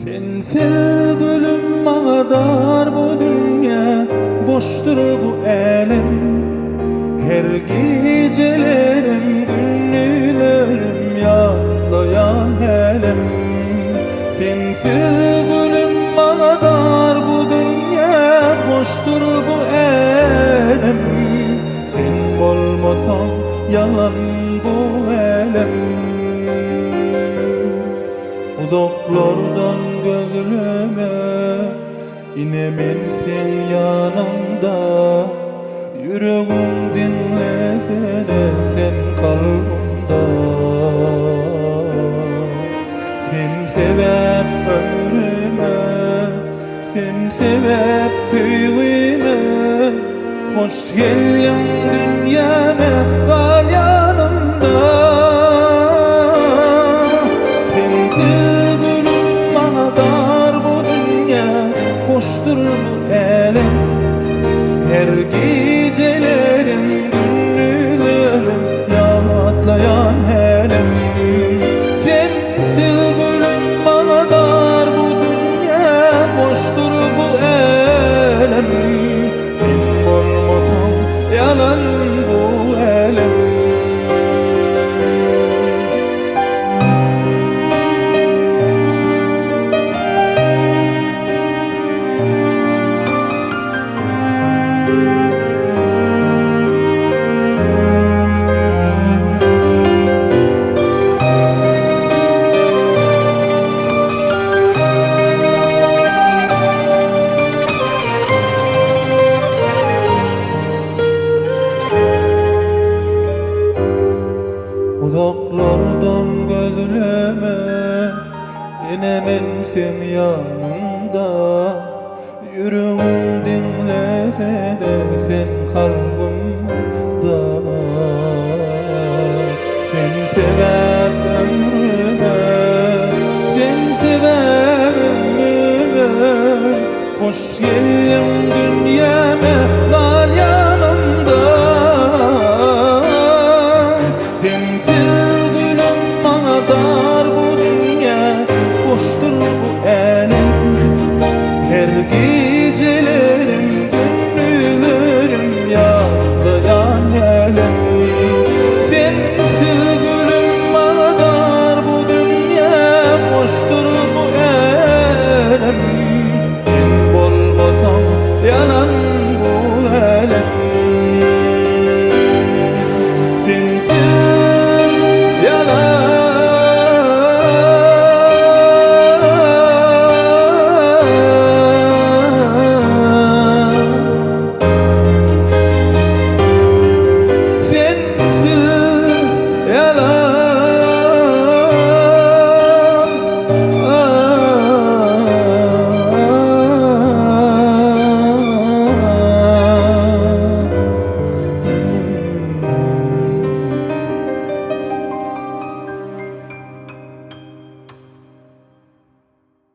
Sensiz gülüm bana dar bu dünya, boştur bu elem. Her gecelerim, gündüzlerim yağlayan helem. Sensiz gülüm bana dar bu dünya, boştur bu elem. Sen olmasan yalan bu elem. Uzaklardan gözleme, inemin sen yanında. Yüreğim dinlesene sen kalbimda. Sen sebep ömrüme, sen sebep sevgime. Hoş geldin dünyama, kal yanımda. Sensiz gülüm bana dar bu dünya, boştur bu elem. Her gecelerim, gündüzlerim yağlayan helem. Sensiz gülüm bana dar bu dünya, boştur bu elem. Sen olmasan yalan bu elem. Uzaklardan gözleme, inemin sen yanında. Yüreğim dinlesene sen kalbimda.